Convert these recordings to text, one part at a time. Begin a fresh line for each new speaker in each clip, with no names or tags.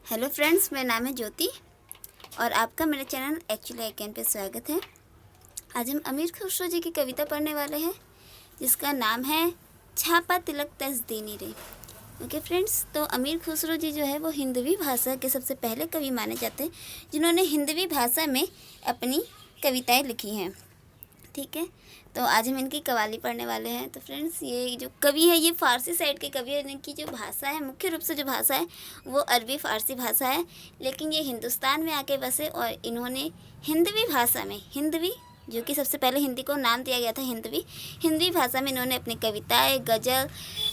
Hello friends, मेरा नाम है ज्योति और आपका मेरे channel actually I can pay स्वागत है। आज हम अमीर खुसरो जी की कविता पढ़ने वाले हैं जिसका नाम है छापा तिलक तस्दीनी रे। ओके फ्रेंड्स, तो अमीर खुसरो जी जो है वो हिंदवी भाषा के सबसे पहले कवि माने जाते हैं जिन्होंने हिंदवी भाषा में अपनी कविताएँ लिखी हैं। ठीक है, तो आज हम इनकी कवाली पढ़ने वाले हैं। तो फ्रेंड्स, ये जो कवि है ये फ़ारसी साइड के कवि है। इनकी जो भाषा है, मुख्य रूप से जो भाषा है वो अरबी फ़ारसी भाषा है, लेकिन ये हिंदुस्तान में आके बसे और इन्होंने हिंदवी भाषा में, हिंदवी जो कि सबसे पहले हिंदी को नाम दिया गया था हिंदवी भाषा में इन्होंने अपनी कविताएँ, गज़ल,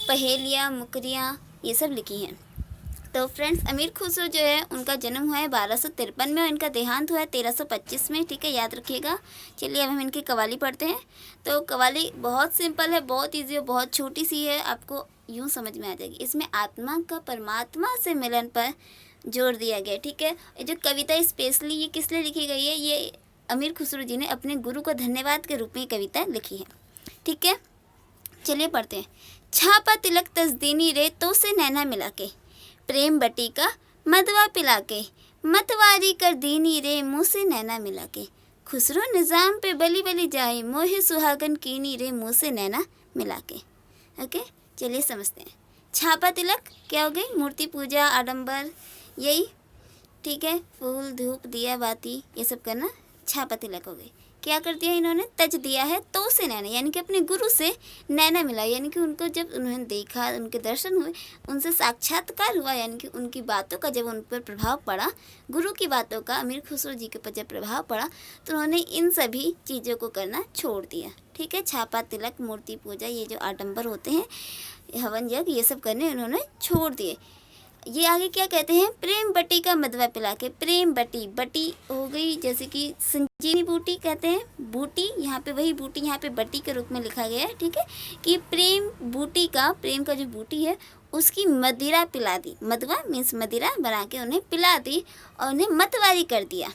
पहेलियाँ, मुकरियाँ ये सब लिखी हैं। तो फ्रेंड्स, अमीर खुसरो जो है उनका जन्म हुआ है 1253 में और इनका देहांत हुआ है 1325 में। ठीक है, याद रखिएगा। चलिए अब हम इनकी कवाली पढ़ते हैं। तो कवाली बहुत सिंपल है, बहुत इजी है, बहुत छोटी सी है, आपको यूँ समझ में आ जाएगी। इसमें आत्मा का परमात्मा से मिलन पर जोर दिया गया। ठीक है, ये जो कविता स्पेशली ये किस लिए लिखी गई है, ये अमीर खुसरो जी ने अपने गुरु को धन्यवाद के रूप में कविता लिखी है। ठीक है, चलिए पढ़ते हैं। छापा तिलक तस्दीनी रे तो से नैना मिला के, प्रेम बटी का मदवा पिला के, मतवारी कर दीनी रे मुँह से नैना मिला के, खुसरो निज़ाम पे बली बली जाए, मोहे सुहागन कीनी रे मुँह से नैना मिला के। ओके, चलिए समझते हैं। छापा तिलक क्या हो गई? मूर्ति पूजा, आडंबर, यही। ठीक है, फूल धूप दिया बाती ये सब करना छापा तिलक हो गई। क्या कर दिया इन्होंने? तज दिया है तो से नैना, यानी कि अपने गुरु से नैना मिला, यानी कि उनको जब उन्होंने देखा, उनके दर्शन हुए, उनसे साक्षात्कार हुआ, यानी कि उनकी बातों का जब उन पर प्रभाव पड़ा, गुरु की बातों का अमीर खुसरो जी के ऊपर जब प्रभाव पड़ा तो उन्होंने इन सभी चीज़ों को करना छोड़ दिया। ठीक है, छापा तिलक, मूर्ति पूजा, ये जो आडंबर होते हैं, हवन यज्ञ, ये सब करने उन्होंने छोड़ दिए। ये आगे क्या कहते हैं? प्रेम बटी का मदवा पिला के। प्रेम बटी, बटी हो गई जैसे कि संजीवनी बूटी कहते हैं, बूटी, यहाँ पे वही बूटी यहाँ पे बटी के रूप में लिखा गया है। ठीक है, कि प्रेम बूटी का, प्रेम का जो बूटी है उसकी मदिरा पिला दी। मदवा मीन्स मदिरा बना के उन्हें पिला दी और उन्हें मतवारी कर दिया,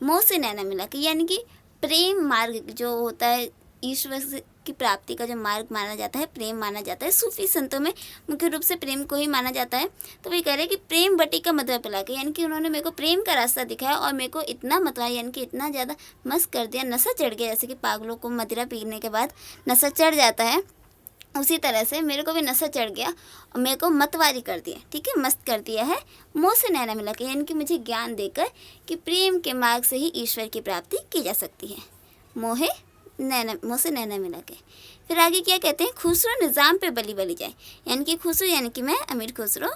मुँह से नैना मिला के। यानी कि प्रेम मार्ग जो होता है, ईश्वर की प्राप्ति का जो मार्ग माना जाता है, प्रेम माना जाता है। सूफी संतों में मुख्य रूप से प्रेम को ही माना जाता है। तो वही कह रहे हैं कि प्रेम बटी का मदवा पिला के, यानी कि उन्होंने मेरे को प्रेम का रास्ता दिखाया और मेरे को इतना मतवाया, यानी कि इतना ज़्यादा मस्त कर दिया, नशा चढ़ गया। जैसे कि पागलों को मदिरा पीने के बाद नशा चढ़ जाता है, उसी तरह से मेरे को भी नशा चढ़ गया और मेरे को मतवारी कर दिया। ठीक है, मस्त कर दिया है, मुँह से नैना मिला के, यानी कि मुझे ज्ञान देकर कि प्रेम के मार्ग से ही ईश्वर की प्राप्ति की जा सकती है। मुँह से नैना मिला के। फिर आगे क्या कहते हैं? खुसरो निज़ाम पे बली बली जाए, यानी कि खुसरो यानी कि मैं अमीर खुसरो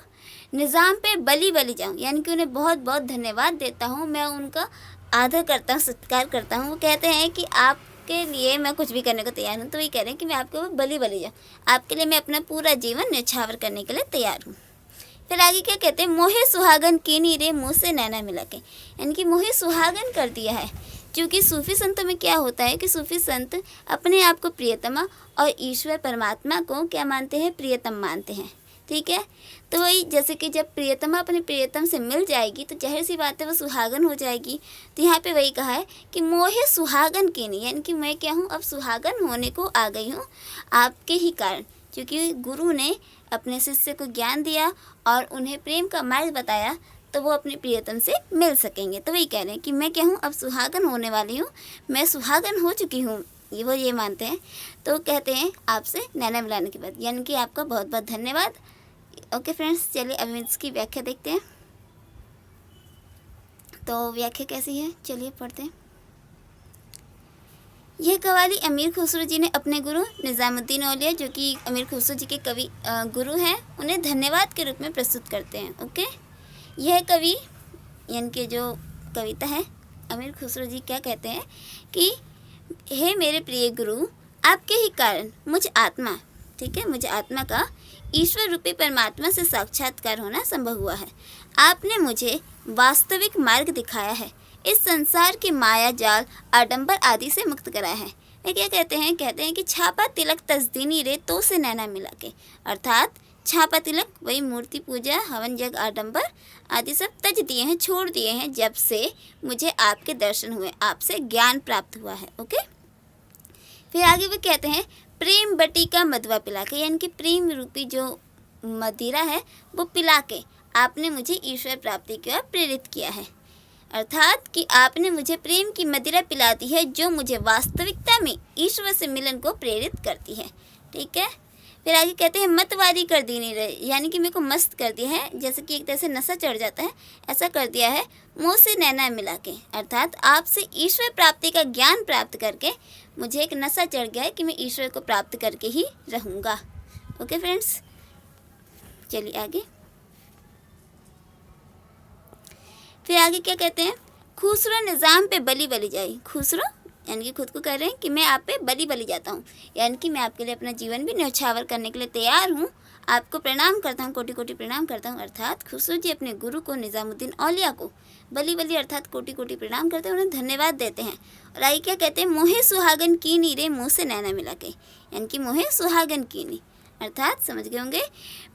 निज़ाम पे बली बली जाऊँ, यानी कि उन्हें बहुत बहुत धन्यवाद देता हूँ, मैं उनका आदर करता हूँ, सत्कार करता हूँ। वो कहते हैं कि आपके लिए मैं कुछ भी करने को तैयार हूँ। तो वही कह रहे हैं कि मैं आपके ऊपर बली बली जाऊँ, आपके लिए मैं अपना पूरा जीवन न्यौछावर करने के लिए तैयार हूँ। फिर आगे क्या कहते हैं? मोहे सुहागन कीनी रे मुँह से नैना मिला के, यानी कि मोहे सुहागन कर दिया है। क्योंकि सूफी संतों में क्या होता है कि सूफी संत अपने आप को प्रियतमा और ईश्वर परमात्मा को क्या मानते हैं? प्रियतम मानते हैं। ठीक है, तो वही जैसे कि जब प्रियतमा अपने प्रियतम से मिल जाएगी तो जाहिर सी बात है वो सुहागन हो जाएगी। तो यहाँ पे वही कहा है कि मोहे सुहागन के नहीं, यानी कि मैं क्या हूँ? अब सुहागन होने को आ गई हूँ आपके ही कारण, क्योंकि गुरु ने अपने शिष्य को ज्ञान दिया और उन्हें प्रेम का मार्ग बताया तो वो अपने प्रियतम से मिल सकेंगे। तो वही कह रहे हैं कि मैं क्या हूँ? अब सुहागन होने वाली हूँ, मैं सुहागन हो चुकी हूँ, वो ये मानते हैं। तो कहते हैं आपसे नैना मिलाने के बाद, यानी कि आपका बहुत बहुत धन्यवाद। ओके फ्रेंड्स, चलिए अब इसकी व्याख्या देखते हैं। तो व्याख्या कैसी है, चलिए पढ़ते हैं। यह कवाली अमीर खुसरो जी ने अपने गुरु निज़ामुद्दीन औलिया, जो कि अमीर खुसरो जी के कवि गुरु हैं, उन्हें धन्यवाद के रूप में प्रस्तुत करते हैं। ओके, यह कवि यानी कि जो कविता है, अमीर खुसरो जी क्या कहते हैं कि हे मेरे प्रिय गुरु, आपके ही कारण मुझ आत्मा, ठीक है, मुझे आत्मा का ईश्वर रूपी परमात्मा से साक्षात्कार होना संभव हुआ है। आपने मुझे वास्तविक मार्ग दिखाया है, इस संसार की माया जाल, आडंबर आदि से मुक्त कराया है। वे क्या कहते हैं? कहते हैं कि छापा तिलक तस्दीनी रे तो से नैना मिला के, अर्थात छापा तिलक वही मूर्ति पूजा, हवन यज्ञ, आडंबर आदि सब तज दिए हैं, छोड़ दिए हैं जब से मुझे आपके दर्शन हुए, आपसे ज्ञान प्राप्त हुआ है। ओके, फिर आगे वो कहते हैं प्रेम बटी का मदवा पिला के, यानी कि प्रेम रूपी जो मदिरा है वो पिला के, आपने ईश्वर प्राप्ति की ओर प्रेरित किया है, अर्थात कि आपने मुझे प्रेम की मदिरा पिलाती है जो मुझे वास्तविकता में ईश्वर से मिलन को प्रेरित करती है। ठीक है, फिर आगे कहते हैं मतवादी कर दी नहीं रहे, यानी कि मेरे को मस्त कर दिया है, जैसे कि एक तरह से नशा चढ़ जाता है, ऐसा कर दिया है मुँह से नैना मिला के, अर्थात आपसे ईश्वर प्राप्ति का ज्ञान प्राप्त करके मुझे एक नशा चढ़ गया है कि मैं ईश्वर को प्राप्त करके ही रहूँगा। ओके फ्रेंड्स, चलिए आगे। फिर आगे क्या कहते हैं, खुसरो निज़ाम पे बली बली जाई। खुसरो यानी कि खुद को कह रहे हैं कि मैं आप पे बली बली जाता हूँ, यानी कि मैं आपके लिए अपना जीवन भी न्यौछावर करने के लिए तैयार हूँ। आपको प्रणाम करता हूँ, कोटि कोटि प्रणाम करता हूँ। अर्थात खुसरो जी अपने गुरु को निज़ामुद्दीन औलिया को बली बली अर्थात कोटि कोटि प्रणाम करते हैं, उन्हें धन्यवाद देते हैं। और आगे क्या कहते हैं, मोहे सुहागन कीनी रे मुँह से नैना मिला के, यानी कि मोहे सुहागन कीनी अर्थात समझ गए होंगे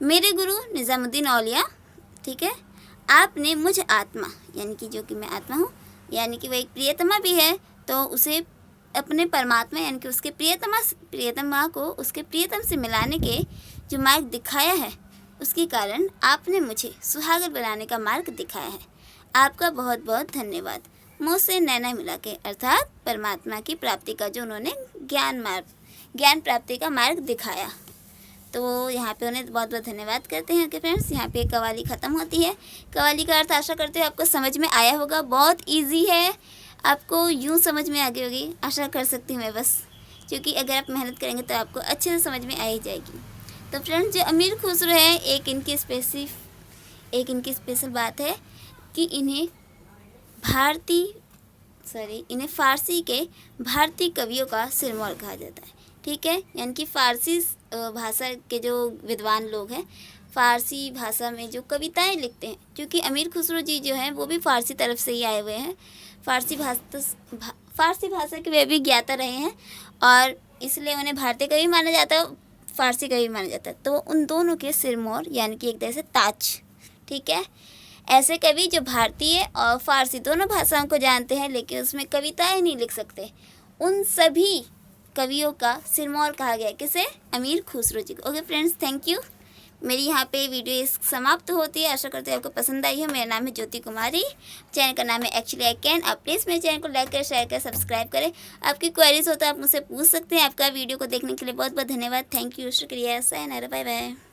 मेरे गुरु निज़ामुद्दीन औलिया, ठीक है, आपने मुझ आत्मा यानी कि जो कि मैं आत्मा हूँ, यानी कि वह एक प्रियतमा भी है, तो उसे अपने परमात्मा यानी कि उसके प्रियतमा को उसके प्रियतम से मिलाने के जो मार्ग दिखाया है, उसके कारण आपने मुझे सुहागर बनाने का मार्ग दिखाया है। आपका बहुत बहुत धन्यवाद। मुँह से नैना मिला के अर्थात परमात्मा की प्राप्ति का जो उन्होंने ज्ञान प्राप्ति का मार्ग दिखाया, तो यहाँ पे उन्हें बहुत बहुत धन्यवाद करते हैं। ओके फ्रेंड्स, यहाँ पे कवाली ख़त्म होती है। कवाली का अर्थ आशा करते हैं आपको समझ में आया होगा, बहुत इजी है, आपको यूँ समझ में आ गई होगी, आशा कर सकती हूँ मैं बस, क्योंकि अगर आप मेहनत करेंगे तो आपको अच्छे से समझ में आ ही जाएगी। तो फ्रेंड्स, जो अमीर खुसरो है, एक इनकी स्पेशल बात है कि इन्हें फ़ारसी के भारतीय कवियों का सिरमौर कहा जाता है। ठीक है, यानी कि फ़ारसी भाषा के जो विद्वान लोग हैं, फ़ारसी भाषा में जो कविताएं लिखते हैं, क्योंकि अमीर खुसरो जी जो हैं वो भी फ़ारसी तरफ से ही आए हुए हैं, फ़ारसी भाषा के वे भी ज्ञाता रहे हैं, और इसलिए उन्हें भारतीय कवि माना जाता है, फ़ारसी कवि माना जाता है। तो उन दोनों के सिरमौर यानी कि एक तरह से ताज, ठीक है, ऐसे कवि जो भारतीय और फ़ारसी दोनों भाषाओं को जानते हैं लेकिन उसमें कविताएं नहीं लिख सकते, उन सभी कवियों का सिरमौर कहा गया किसे, अमीर खुसरो जी को। Okay friends, thank you. मेरी यहाँ पे वीडियो समाप्त होती है, आशा करते हैं आपको पसंद आई है। मेरा नाम है ज्योति कुमारी, चैनल का नाम है एक्चुअली आई कैन। आप प्लीज़ मेरे चैनल को लाइक करें, शेयर करें, सब्सक्राइब करें। आपकी क्वेरीज हो तो आप मुझसे पूछ सकते हैं। आपका वीडियो को देखने के लिए बहुत बहुत धन्यवाद। थैंक यू, शुक्रिया, सायनारा, बाय बाय।